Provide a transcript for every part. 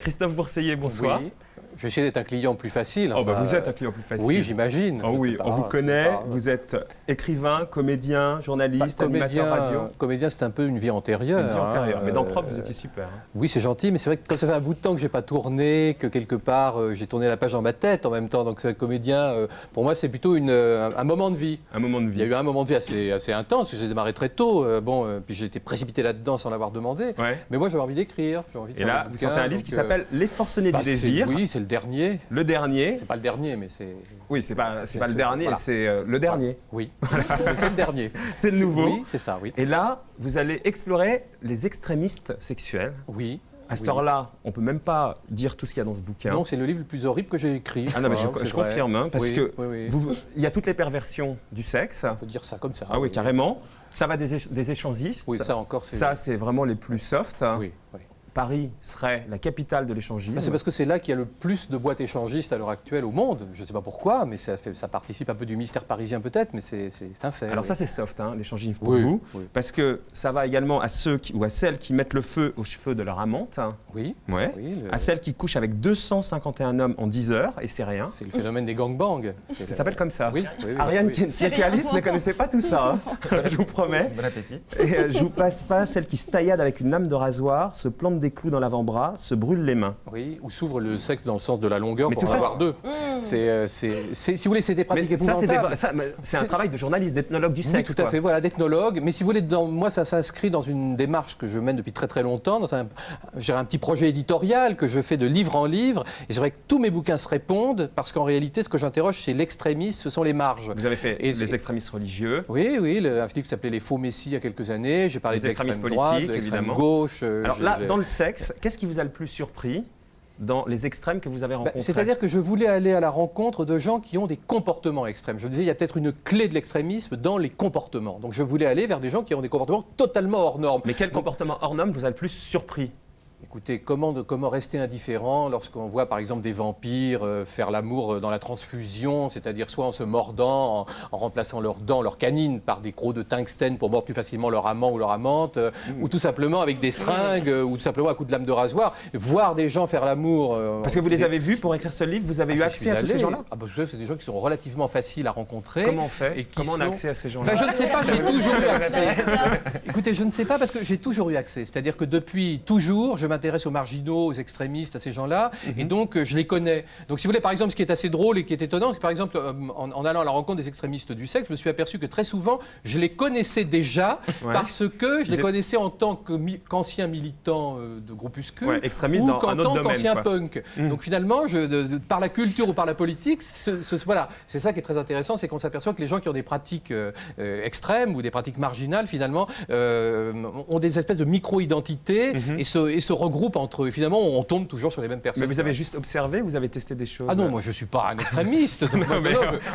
Christophe Bourseiller, bonsoir. Oui. Je vais essayer d'être un client plus facile. Enfin, vous êtes un client plus facile. Oui, j'imagine. Oh oui, on vous connaît. Vous êtes écrivain, comédien, journaliste, animateur radio. Comédien, c'est un peu une vie antérieure. Une vie antérieure. Mais dans Prof, vous étiez super. Oui, c'est gentil, mais c'est vrai que comme ça fait un bout de temps que je n'ai pas tourné, que quelque part j'ai tourné la page dans ma tête en même temps, donc comédien, pour moi, c'est plutôt un moment de vie. Un moment de vie. Il y a eu un moment de vie assez intense. J'ai démarré très tôt. Puis j'ai été précipité là-dedans sans l'avoir demandé. Ouais. Mais moi, j'avais envie d'écrire. Et là, vous sortez un livre qui s'appelle Les Forcenés du désir. Oui, c'est le dernier. Le dernier. C'est pas le dernier, mais c'est. Oui, c'est pas le dernier, voilà. C'est le dernier. Oui, c'est le dernier. C'est le nouveau. Oui, c'est ça, oui. Et là, vous allez explorer les extrémistes sexuels. Oui. À cette heure-là, on ne peut même pas dire tout ce qu'il y a dans ce bouquin. Non, c'est le livre le plus horrible que j'ai écrit. Ah non, mais je confirme, hein, parce que oui. Il y a toutes les perversions du sexe. On peut dire ça comme ça. Ah oui, carrément. Ça va des échangistes. Oui, ça encore, c'est... Ça, c'est vraiment les plus soft. Oui, oui. Paris serait la capitale de l'échangisme. C'est parce que c'est là qu'il y a le plus de boîtes échangistes à l'heure actuelle au monde. Je ne sais pas pourquoi, mais ça participe un peu du mystère parisien peut-être, mais c'est un fait. Alors oui. ça c'est soft, hein, l'échangisme pour vous, parce que ça va également à ceux ou à celles qui mettent le feu aux cheveux de leur amante. Oui. Ouais. À celles qui couchent avec 251 hommes en 10 heures, et c'est rien. C'est le phénomène des gangbangs. Ça s'appelle comme ça. Oui. Ariane, qui est une spécialiste, ne connaissait pas tout ça. Hein. Je vous promets. Bon appétit. Et je vous passe pas celles qui se tailladent avec une lame de rasoir, se plantent des clous dans l'avant-bras, se brûlent les mains. Oui, ou s'ouvre le sexe dans le sens de la longueur pour en avoir deux. Si vous voulez, c'est des pratiques épouvantables. C'est un travail de journaliste, d'ethnologue du sexe. Oui, tout à fait, voilà, d'ethnologue. Mais si vous voulez, moi, ça s'inscrit dans une démarche que je mène depuis très très longtemps. J'ai un petit projet éditorial que je fais de livre en livre. Et c'est vrai que tous mes bouquins se répondent parce qu'en réalité, ce que j'interroge, c'est l'extrémisme, ce sont les marges. Vous avez fait les extrémistes religieux. Oui, un livre qui s'appelait Les faux messies il y a quelques années. J'ai parlé des extrémistes politiques, de l'extrême gauche. Alors là, dans le sexe, qu'est-ce qui vous a le plus surpris dans les extrêmes que vous avez rencontrés? C'est-à-dire que je voulais aller à la rencontre de gens qui ont des comportements extrêmes. Je disais, il y a peut-être une clé de l'extrémisme dans les comportements. Donc je voulais aller vers des gens qui ont des comportements totalement hors normes. Mais quel comportement hors norme vous a le plus surpris? Écoutez, comment rester indifférent lorsqu'on voit par exemple des vampires faire l'amour dans la transfusion, c'est-à-dire soit en se mordant, en remplaçant leurs dents, leurs canines par des crocs de tungstène pour mordre plus facilement leur amant ou leur amante, ou tout simplement avec des seringues, ou tout simplement à coups de lame de rasoir, voir des gens faire l'amour... Parce que vous les avez vus pour écrire ce livre, vous avez eu accès à tous ces gens-là? C'est des gens qui sont relativement faciles à rencontrer. Comment on fait? Comment on a accès à ces gens-là? Je ne sais pas, j'ai toujours eu accès. Écoutez, je ne sais pas parce que j'ai toujours eu accès. C'est-à-dire que depuis toujours, je m'intéresse aux marginaux, aux extrémistes, à ces gens-là, et donc je les connais. Donc si vous voulez, par exemple, ce qui est assez drôle et qui est étonnant, c'est que par exemple, en allant à la rencontre des extrémistes du sexe, je me suis aperçu que très souvent, je les connaissais déjà parce que je les connaissais en tant qu'ancien militant de groupuscule ou en tant qu'ancien punk. Donc finalement, par la culture ou par la politique, voilà, c'est ça qui est très intéressant, c'est qu'on s'aperçoit que les gens qui ont des pratiques extrêmes ou des pratiques marginales, finalement, ont des espèces de micro-identités et se regroupent entre eux. Finalement, on tombe toujours sur les mêmes personnes. Mais vous avez juste observé, vous avez testé des choses? Ah non, moi je ne suis pas un extrémiste.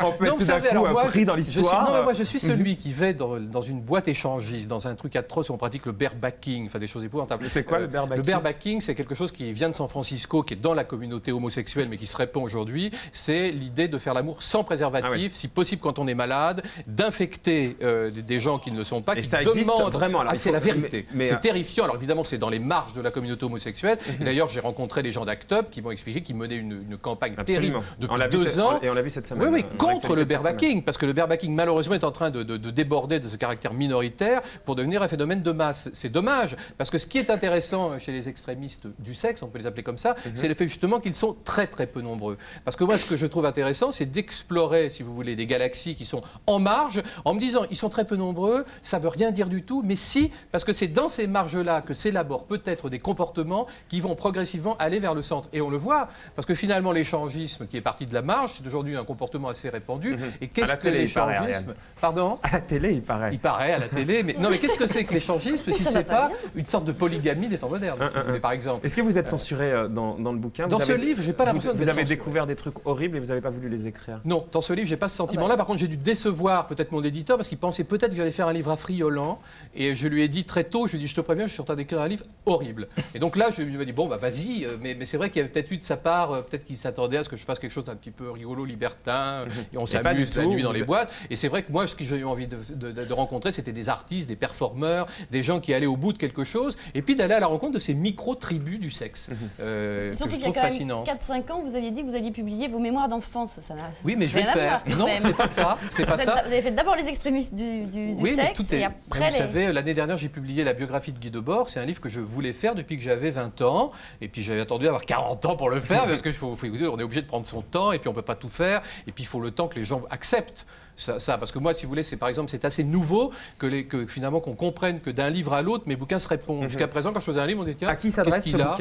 On peut être tout d'un coup pris dans l'histoire. Non, mais moi je suis celui qui va dans une boîte échangiste, dans un truc atroce où on pratique le barebacking, enfin des choses épouvantables. C'est quoi le barebacking? Le barebacking, c'est quelque chose qui vient de San Francisco, qui est dans la communauté homosexuelle, mais qui se répand aujourd'hui. C'est l'idée de faire l'amour sans préservatif, si possible quand on est malade, d'infecter des gens qui ne le sont pas, et qui ça existe vraiment? C'est la vérité. C'est terrifiant. Alors évidemment, c'est dans les marges de la communauté homosexuelle. Et d'ailleurs, j'ai rencontré les gens d'Act Up qui m'ont expliqué qu'ils menaient une campagne terrible depuis 2 ans. Et on l'a vu cette semaine. Oui, contre le barebacking. Parce que le barebacking, malheureusement, est en train de déborder de ce caractère minoritaire pour devenir un phénomène de masse. C'est dommage. Parce que ce qui est intéressant chez les extrémistes du sexe, on peut les appeler comme ça, c'est le fait justement qu'ils sont très très peu nombreux. Parce que moi, ce que je trouve intéressant, c'est d'explorer, si vous voulez, des galaxies qui sont en marge, en me disant, ils sont très peu nombreux, ça veut rien dire du tout, mais si, parce que c'est dans ces marges-là que s'élaborent peut-être des comportements qui vont progressivement aller vers le centre. Et on le voit, parce que finalement, l'échangisme qui est parti de la marge, c'est aujourd'hui un comportement assez répandu. Et qu'est-ce que l'échangisme? Pardon? À la télé, il paraît. Il paraît à la télé, mais non, mais qu'est-ce que c'est que l'échangisme si c'est pas une sorte de polygamie des temps modernes, si vous voulez, par exemple? Est-ce que vous êtes censuré dans le bouquin? Dans ce livre, j'ai pas l'impression de vous avez découvert des trucs horribles et vous n'avez pas voulu les écrire? Non, dans ce livre, j'ai pas ce sentiment-là. Par contre, j'ai dû décevoir peut-être mon éditeur parce qu'il pensait peut-être que j'allais faire un livre affriolant. Et je lui ai dit très tôt, je lui ai dit, je te préviens, je suis en train d'écrire un livre horrible. Et donc là, je lui ai dit, bon, bah vas-y, mais c'est vrai qu'il y avait peut-être eu de sa part, peut-être qu'il s'attendait à ce que je fasse quelque chose d'un petit peu rigolo, libertin, et on s'amuse la nuit dans les boîtes. Et c'est vrai que moi, ce que j'ai eu envie de rencontrer, c'était des artistes, des performeurs, des gens qui allaient au bout de quelque chose, et puis d'aller à la rencontre de ces micro-tribus du sexe, que Surtout je qu'il y a trouve quand même fascinant. 4-5 ans, vous aviez dit que vous alliez publier vos mémoires d'enfance. Ça n'a Oui, mais je vais le rien à faire. voir, Non, quand même. c'est pas ça. C'est pas ça. Vous avez fait d'abord les extrémistes du Oui, mais sexe, tout est. et après Vous savez, l'année dernière, j'ai publié la biographie de Guy Debord. C'est un livre que je voulais faire depuis que j'avais 20 ans. Et puis j'avais attendu d'avoir 40 ans pour le faire, parce qu'on est obligé de prendre son temps, et puis on ne peut pas tout faire. Et puis il faut le temps que les gens acceptent. Ça, parce que moi, si vous voulez, par exemple, c'est assez nouveau que finalement qu'on comprenne que d'un livre à l'autre, mes bouquins se répondent. Jusqu'à présent, quand je faisais un livre, on dit tiens, à qui s'adresse qu'est-ce qu'il a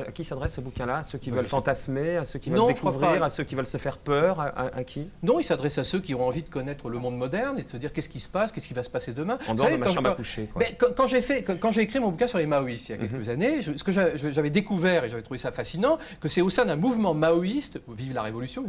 à qui s'adresse ce bouquin-là? À ceux qui veulent sais fantasmer, à ceux qui veulent Non, je crois découvrir, pas. à ceux qui veulent se faire peur, à qui? Non, il s'adresse à ceux qui ont envie de connaître le monde moderne et de se dire qu'est-ce qui se passe, qu'est-ce qui va se passer demain. En dehors de ma chambre à coucher, quoi. Mais quand j'ai écrit mon bouquin sur les maoïstes il y a quelques années, ce que j'avais découvert, et j'avais trouvé ça fascinant, que c'est au sein d'un mouvement maoïste, vive la révolution,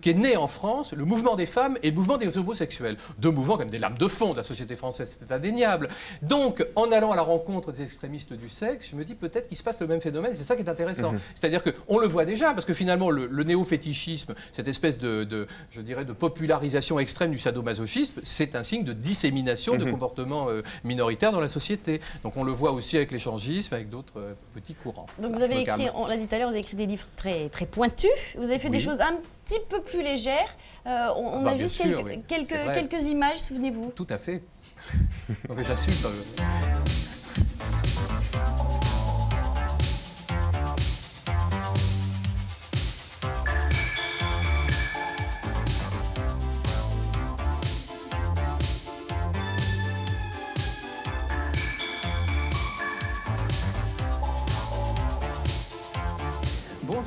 qu'est né en France le mouvement des femmes et le mouvement des homosexuels. Deux mouvements comme des lames de fond de la société française, c'était indéniable. Donc, en allant à la rencontre des extrémistes du sexe, je me dis peut-être qu'il se passe le même phénomène, c'est ça qui est intéressant. C'est-à-dire qu'on le voit déjà, parce que finalement, le néo-fétichisme, cette espèce je dirais, de popularisation extrême du sadomasochisme, c'est un signe de dissémination de comportements minoritaires dans la société. Donc on le voit aussi avec l'échangisme, avec d'autres petits courants. Donc vous avez écrit, on l'a dit tout à l'heure, vous avez écrit des livres très, très pointus. Vous avez fait des choses un petit peu plus légères. On a juste quelques images, souvenez-vous. Tout à fait. Donc j'assume.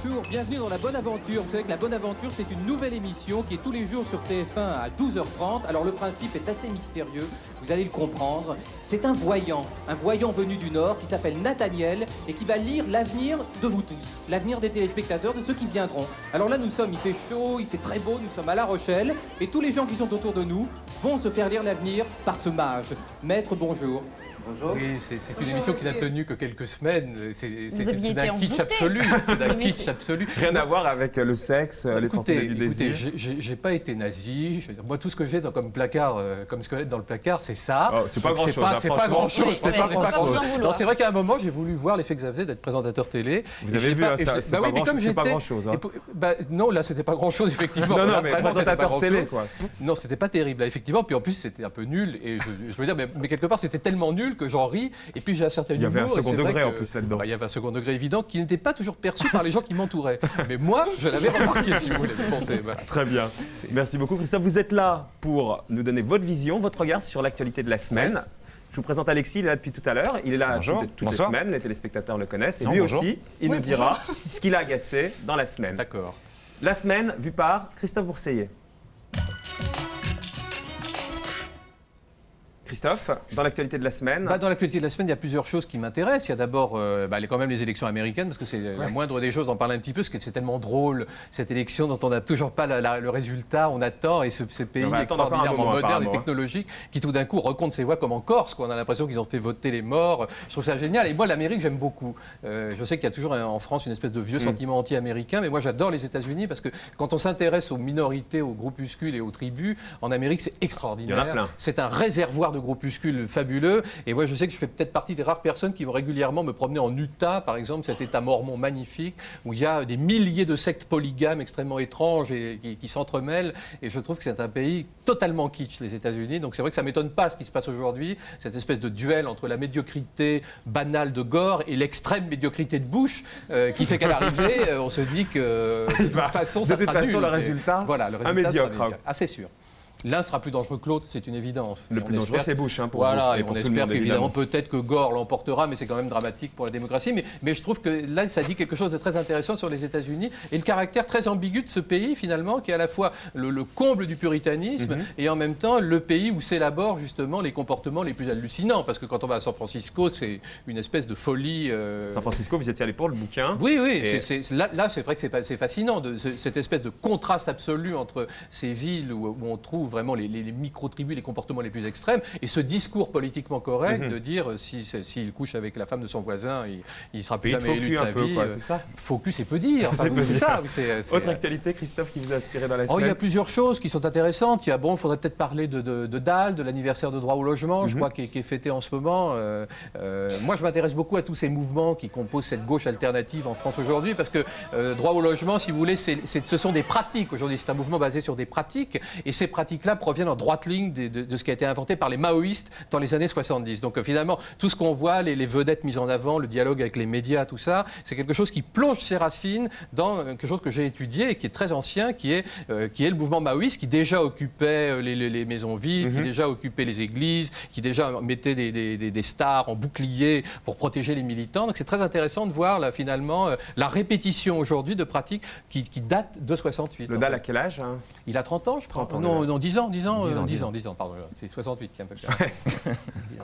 Bonjour, bienvenue dans La Bonne Aventure. Vous savez que La Bonne Aventure, c'est une nouvelle émission qui est tous les jours sur TF1 à 12h30. Alors le principe est assez mystérieux, vous allez le comprendre. C'est un voyant venu du Nord qui s'appelle Nathaniel et qui va lire l'avenir de vous tous, l'avenir des téléspectateurs, de ceux qui viendront. Alors là, il fait chaud, il fait très beau, nous sommes à La Rochelle et tous les gens qui sont autour de nous vont se faire lire l'avenir par ce mage. Maître, bonjour. Bonjour. Oui, c'est une émission qui n'a tenu que quelques semaines. C'est d'un kitsch envoûté. absolu. C'est d'un kitsch absolu. Rien à voir avec le sexe, les fantasmes du désir. J'ai pas été nazi. Moi, tout ce que j'ai comme placard, comme squelette dans le placard, c'est ça. Oh, c'est pas grand-chose. C'est pas grand-chose. C'est vrai qu'à un moment, j'ai voulu voir l'effet que ça faisait d'être présentateur télé. Vous avez vu, c'est pas grand-chose. Non, là, c'était pas grand-chose, effectivement. Non, mais présentateur télé, quoi. Non, c'était pas terrible, là, effectivement. Puis en plus, c'était un peu nul. Et je veux dire, mais quelque part, c'était tellement nul que j'en ris, et puis j'ai un certain humour. Il y avait un second degré en plus là-dedans. Il y avait un second degré évident qui n'était pas toujours perçu par les gens qui m'entouraient. Mais moi, je l'avais remarqué, si vous voulez. Bon, très bien. Merci beaucoup, Christophe. Vous êtes là pour nous donner votre vision, votre regard sur l'actualité de la semaine. Je vous présente Alexis, il est là depuis tout à l'heure. Il est là toutes les semaines, les téléspectateurs le connaissent. Et lui aussi, il nous dira ce qu'il a agacé dans la semaine. D'accord. La semaine vue par Christophe Bourseillet. Christophe, dans l'actualité de la semaine. Dans l'actualité de la semaine, il y a plusieurs choses qui m'intéressent. Il y a d'abord quand même les élections américaines, parce que c'est la moindre des choses d'en parler un petit peu, parce que c'est tellement drôle, cette élection dont on n'a toujours pas le résultat, on attend, et ce pays extraordinairement moderne et technologique, qui tout d'un coup recompte ses voix comme en Corse, quoi. On a l'impression qu'ils ont fait voter les morts. Je trouve ça génial. Et moi, l'Amérique, j'aime beaucoup. Je sais qu'il y a toujours en France une espèce de vieux sentiment anti-américain, mais moi, j'adore les États-Unis, parce que quand on s'intéresse aux minorités, aux groupuscules et aux tribus, en Amérique, c'est extraordinaire. Il y en a plein. C'est un réservoir de groupuscules fabuleux. Et moi, je sais que je fais peut-être partie des rares personnes qui vont régulièrement me promener en Utah, par exemple, cet État mormon magnifique, où il y a des milliers de sectes polygames extrêmement étranges et qui s'entremêlent. Et je trouve que c'est un pays totalement kitsch, les États-Unis. Donc c'est vrai que ça ne m'étonne pas ce qui se passe aujourd'hui, cette espèce de duel entre la médiocrité banale de Gore et l'extrême médiocrité de Bush, qui fait qu'à l'arrivée, on se dit que de toute façon, ça sera nul. Le résultat, voilà, le résultat un médiocre. Ah, c'est sûr. L'un sera plus dangereux que l'autre, c'est une évidence. Le plus dangereux, c'est Bush, pour voilà, vous. Et on espère qu'évidemment, peut-être que Gore l'emportera, mais c'est quand même dramatique pour la démocratie. Mais je trouve que là, ça dit quelque chose de très intéressant sur les États-Unis et le caractère très ambigu de ce pays, finalement, qui est à la fois le comble du puritanisme et en même temps le pays où s'élaborent justement les comportements les plus hallucinants. Parce que quand on va à San Francisco, c'est une espèce de folie. San Francisco, vous étiez allé pour le bouquin. Oui, là, c'est vrai que c'est fascinant, cette espèce de contraste absolu entre ces villes où on trouve vraiment les micro-tribus, les comportements les plus extrêmes, et ce discours politiquement correct de dire s'il couche avec la femme de son voisin, il ne sera plus jamais élu de sa vie. Focus, c'est peu dire. Enfin, c'est ça. Autre actualité, Christophe, qui vous a inspiré dans la semaine? Il y a plusieurs choses qui sont intéressantes. Il faudrait peut-être parler de DAL, de l'anniversaire de droit au logement, je crois, qui est fêté en ce moment. Moi, je m'intéresse beaucoup à tous ces mouvements qui composent cette gauche alternative en France aujourd'hui, parce que droit au logement, si vous voulez, ce sont des pratiques. Aujourd'hui, c'est un mouvement basé sur des pratiques, et ces pratiques-là proviennent en droite ligne de ce qui a été inventé par les maoïstes dans les années 70. Donc finalement, tout ce qu'on voit, les vedettes mises en avant, le dialogue avec les médias, tout ça, c'est quelque chose qui plonge ses racines dans quelque chose que j'ai étudié et qui est très ancien, qui est le mouvement maoïste, qui déjà occupait les maisons vides, qui déjà occupait les églises, qui déjà mettait des stars en bouclier pour protéger les militants. Donc c'est très intéressant de voir là, finalement la répétition aujourd'hui de pratiques qui datent de 68. Le DAL à quel âge, hein? Il a 30 ans, je crois. Non, 10 ans, pardon. C'est 68 qui est un peu cher.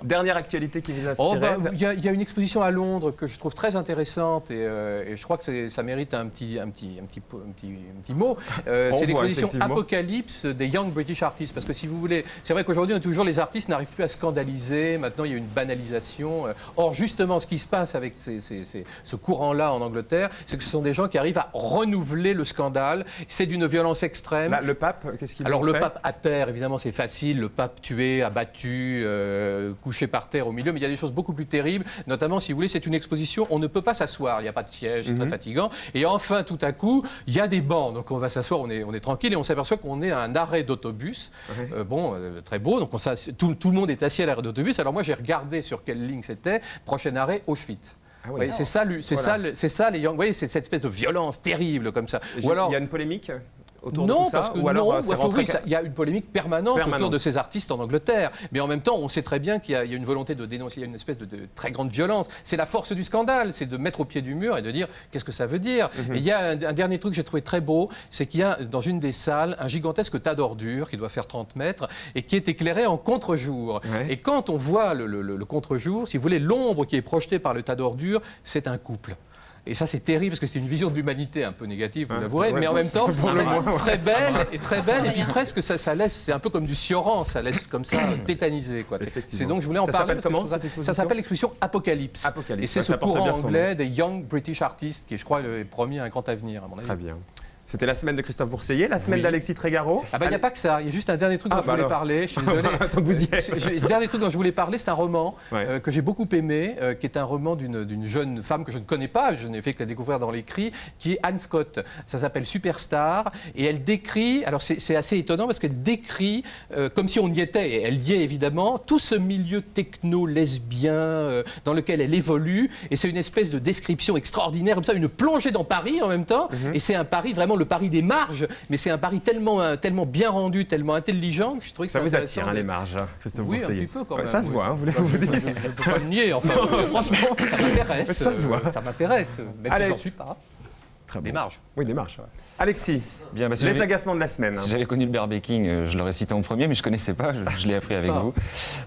Dernière actualité qui vous a inspiré? Il y a une exposition à Londres que je trouve très intéressante, et je crois que ça mérite un petit mot. C'est l'exposition Apocalypse des Young British Artists. Parce que si vous voulez, c'est vrai qu'aujourd'hui, les artistes n'arrivent plus à scandaliser. Maintenant, il y a une banalisation. Or, justement, ce qui se passe avec ce courant-là en Angleterre, c'est que ce sont des gens qui arrivent à renouveler le scandale. C'est d'une violence extrême. Là, le pape, qu'est-ce qu'il fait? Alors, le pape à terre, évidemment, c'est facile. Le pape tué, abattu, couché par terre au milieu. Mais il y a des choses beaucoup plus terribles. Notamment, si vous voulez, c'est une exposition, on ne peut pas s'asseoir. Il n'y a pas de siège, c'est très fatigant. Et enfin, tout à coup, il y a des bancs. Donc, on va s'asseoir, on est tranquille, et on s'aperçoit qu'on est à un arrêt d'autobus. Très beau. Donc, tout le monde est assis à l'arrêt d'autobus. Alors, moi, j'ai regardé sur quelle ligne c'était. Prochain arrêt, Auschwitz. Ah oui. C'est ça, les Young. Vous voyez, c'est cette espèce de violence terrible comme ça. Ou alors, il y a une polémique autour de tout ça, il y a une polémique permanente autour de ces artistes en Angleterre. Mais en même temps, on sait très bien qu'il y a une volonté de dénoncer, il y a une espèce de très grande violence. C'est la force du scandale, c'est de mettre au pied du mur et de dire qu'est-ce que ça veut dire. Et il y a un dernier truc que j'ai trouvé très beau, c'est qu'il y a dans une des salles un gigantesque tas d'ordures qui doit faire 30 mètres et qui est éclairé en contre-jour. Et quand on voit le contre-jour, si vous voulez, l'ombre qui est projetée par le tas d'ordures, c'est un couple. Et ça, c'est terrible, parce que c'est une vision de l'humanité un peu négative, vous l'avouerez, mais en même temps, très belle, et puis presque, ça laisse, c'est un peu comme du Sioran, ça laisse comme ça tétaniser, quoi. C'est donc, je voulais en parler. Ça s'appelle l'exposition Apocalypse. Et c'est ce courant anglais des Young British Artists, qui, je crois, est promis un grand avenir, à mon avis. Très bien. C'était la semaine de Christophe Bourseiller, la semaine d'Alexis Trégaro. Il n'y a pas que ça. Il y a juste un dernier truc dont je voulais parler. Je suis désolé. Tant que vous y êtes. Le dernier truc dont je voulais parler, c'est un roman que j'ai beaucoup aimé, qui est un roman d'une jeune femme que je ne connais pas, je n'ai fait que la découvrir dans l'écrit, qui est Anne Scott. Ça s'appelle Superstar. Et elle décrit, alors c'est assez étonnant parce qu'elle décrit, comme si on y était, et elle y est évidemment, tout ce milieu techno-lesbien dans lequel elle évolue. Et c'est une espèce de description extraordinaire, comme ça, une plongée dans Paris en même temps. Et c'est un Paris vraiment le Paris des marges, mais c'est un Paris tellement bien rendu, tellement intelligent que je trouvais que ça vous attire, les marges, Christophe Bourseiller. Oui, un petit peu quand même. Ça se voit, voulez-vous dire. Je ne peux pas le nier, enfin, franchement, ça m'intéresse. Ça se voit. Ça m'intéresse, même si j'en suis pas. Très des marges. Oui, des marges. Alexis, les agacements de la semaine. Si j'avais connu le bearbecking, je l'aurais cité en premier, mais je ne connaissais pas, je l'ai appris avec vous.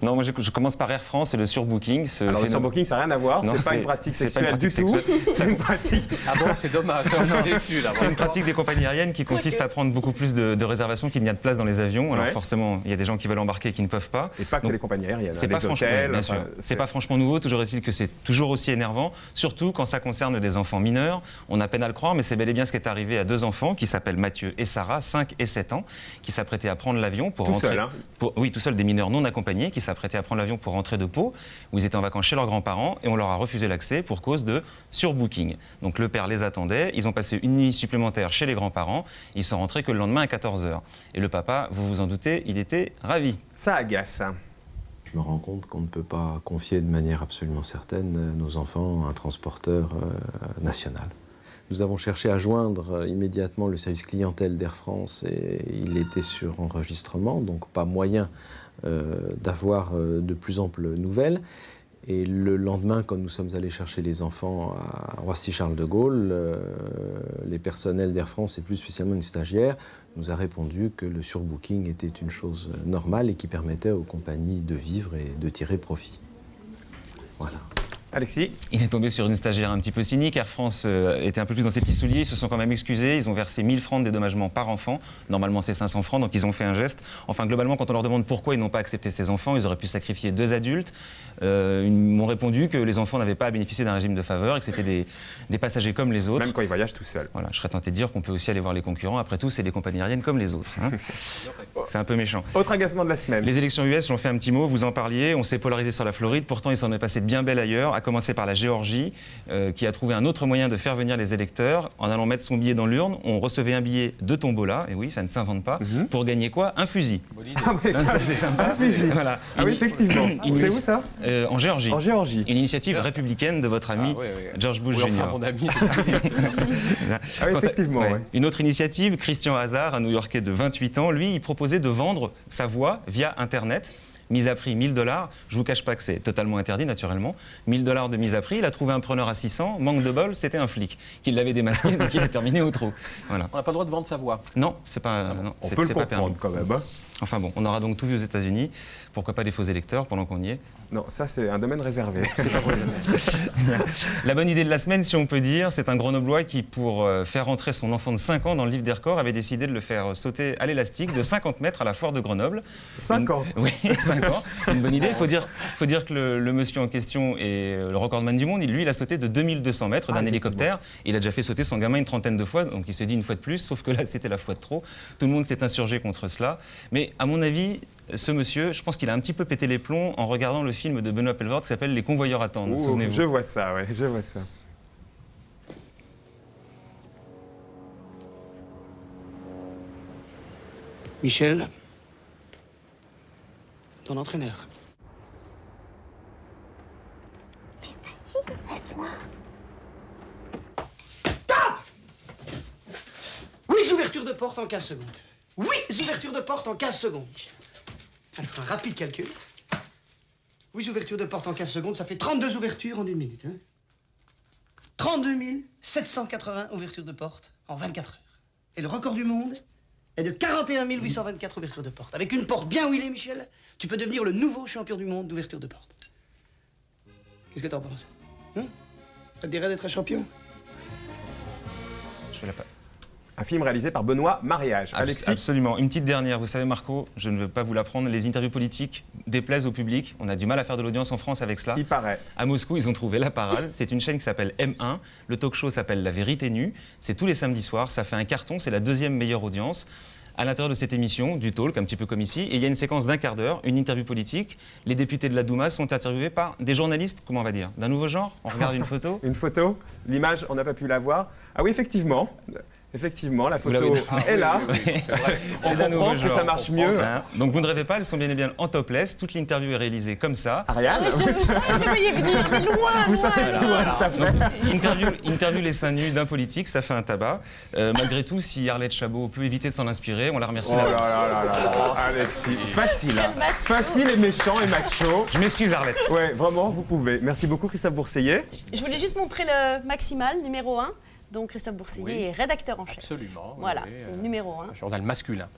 Non, moi je commence par Air France et le surbooking. Alors le surbooking, ça n'a rien à voir, c'est pas une pratique sexuelle du tout. C'est une pratique. Ah bon, c'est dommage, je suis déçu là. C'est une pratique des compagnies aériennes qui consiste à prendre beaucoup plus de réservations qu'il n'y a de place dans les avions. Alors forcément, il y a des gens qui veulent embarquer et qui ne peuvent pas. Et pas que les compagnies aériennes, c'est les hôtels. Bien sûr. C'est pas franchement nouveau, toujours est-il que c'est toujours aussi énervant, surtout quand ça concerne des enfants mineurs. On a peine à le croire, mais c'est bel et bien ce qui est arrivé à deux enfants qui s'appellent Mathieu et Sarah, 5 et 7 ans, qui s'apprêtaient à prendre l'avion pour rentrer. Tout seul, hein. Oui, tout seul, des mineurs non accompagnés, qui s'apprêtaient à prendre l'avion pour rentrer de Pau, où ils étaient en vacances chez leurs grands-parents, et on leur a refusé l'accès pour cause de surbooking. Donc le père les attendait, ils ont passé une nuit supplémentaire chez les grands-parents, ils sont rentrés que le lendemain à 14h. Et le papa, vous vous en doutez, il était ravi. Ça agace. Je me rends compte qu'on ne peut pas confier de manière absolument certaine nos enfants à un transporteur national. Nous avons cherché à joindre immédiatement le service clientèle d'Air France et il était sur enregistrement, donc pas moyen d'avoir de plus amples nouvelles. Et le lendemain, quand nous sommes allés chercher les enfants à Roissy-Charles de Gaulle, les personnels d'Air France et plus spécialement une stagiaire nous a répondu que le surbooking était une chose normale et qui permettait aux compagnies de vivre et de tirer profit. Voilà. Alexis? Il est tombé sur une stagiaire un petit peu cynique. Air France était un peu plus dans ses petits souliers. Ils se sont quand même excusés. Ils ont versé 1000 francs de dédommagement par enfant. Normalement, c'est 500 francs, donc ils ont fait un geste. Enfin, globalement, quand on leur demande pourquoi ils n'ont pas accepté ces enfants, ils auraient pu sacrifier 2 adultes. Ils m'ont répondu que les enfants n'avaient pas à bénéficier d'un régime de faveur et que c'était des passagers comme les autres. Même quand ils voyagent tout seuls. Voilà, je serais tenté de dire qu'on peut aussi aller voir les concurrents. Après tout, c'est des compagnies aériennes comme les autres. Hein. C'est un peu méchant. Autre agacement de la semaine. Les élections US, j'en fais un petit mot, vous en parliez. On s'est polarisé sur la Floride. Pourtant, il s'en est passé de bien belle ailleurs. À commencer par la Géorgie, qui a trouvé un autre moyen de faire venir les électeurs. En allant mettre son billet dans l'urne, on recevait un billet de tombola, et oui, ça ne s'invente pas, pour gagner quoi? Un fusil. Ah oui, Ça, c'est sympa. Un fusil. Voilà. Ah oui, effectivement. C'est où ça? En Géorgie. En Géorgie. Une initiative républicaine de votre ami George Bush Jr. Enfin, mon ami. Ah oui, effectivement. Ouais. Une autre initiative, Christian Hazard, un New-Yorkais de 28 ans, lui, il proposait de vendre sa voix via Internet. Mise à prix 1000 $. Je vous cache pas que c'est totalement interdit, naturellement. 1000 $ de mise à prix. Il a trouvé un preneur à 600. Manque de bol, c'était un flic qui l'avait démasqué, donc il a terminé au trou. Voilà. On n'a pas le droit de vendre sa voix. Non, c'est pas. Non, on peut le comprendre quand même. Hein. Enfin bon, on aura donc tout vu aux États-Unis. Pourquoi pas des faux électeurs pendant qu'on y est? Non, ça c'est un domaine réservé. La bonne idée de la semaine, si on peut dire, c'est un Grenoblois qui, pour faire entrer son enfant de 5 ans dans le livre des records, avait décidé de le faire sauter à l'élastique de 50 mètres à la foire de Grenoble. 5 ans. Oui, 5 ans. C'est une bonne idée. Il faut dire que le monsieur en question est le recordman du monde. Lui, il a sauté de 2200 mètres d'un hélicoptère. Il a déjà fait sauter son gamin une trentaine de fois, donc il s'est dit une fois de plus, sauf que là, c'était la fois de trop. Tout le monde s'est insurgé contre cela. Mais à mon avis, ce monsieur, je pense qu'il a un petit peu pété les plombs en regardant le film de Benoît Poelvoort qui s'appelle Les Convoyeurs attendent. Souvenez-vous. Je vois ça, ouais, je vois ça. Michel, ton entraîneur. Vas-y, laisse-moi. Oui, ouverture de porte en 15 secondes. Oui, ouverture de porte en 15 secondes, Michel. Alors, un rapide calcul. Oui, ouverture de porte en 15 secondes, ça fait 32 ouvertures en 1 minute. Hein. 32 780 ouvertures de porte en 24 heures. Et le record du monde est de 41 824 ouvertures de porte. Avec une porte bien huilée, Michel, tu peux devenir le nouveau champion du monde d'ouverture de porte. Qu'est-ce que t'en penses? Hein? Ça te dirait d'être un champion? Je fais la Un film réalisé par Benoît Mariage. Alexis? Absolument. Une petite dernière. Vous savez, Marco, je ne veux pas vous l'apprendre, les interviews politiques déplaisent au public. On a du mal à faire de l'audience en France avec cela. Il paraît. À Moscou, ils ont trouvé la parade. C'est une chaîne qui s'appelle M1. Le talk show s'appelle La Vérité Nue. C'est tous les samedis soirs. Ça fait un carton. C'est la 2e meilleure audience. À l'intérieur de cette émission, du talk, un petit peu comme ici, et il y a une séquence d'1 quart d'heure, une interview politique. Les députés de la Douma sont interviewés par des journalistes, comment on va dire, d'un nouveau genre. On regarde une photo. Une photo. L'image, on n'a pas pu la voir. Ah oui, effectivement. Effectivement, la photo est là. C'est d'un nouveau genre. Que ça marche mieux. Hein. Donc vous ne rêvez pas, elles sont bien et bien en topless. Toute l'interview est réalisée comme ça. Ariane, Je le voyais venir, mais loin, vous savez ce qu'il vous reste à faire. Interview les seins nus d'un politique, ça fait un tabac. Malgré tout, si Arlette Chabot peut éviter de s'en inspirer, on la remercie. Oh là là là là. Alexis, facile. Hein. Facile et méchant et macho. Je m'excuse, Arlette. Ouais, vraiment, vous pouvez. Merci beaucoup, Christophe Bourseillet. Je voulais juste montrer le Maximal, numéro 1. Donc Christophe Bourseillet est rédacteur en chef. Absolument. Voilà, oui, c'est le numéro 1. Un journal masculin.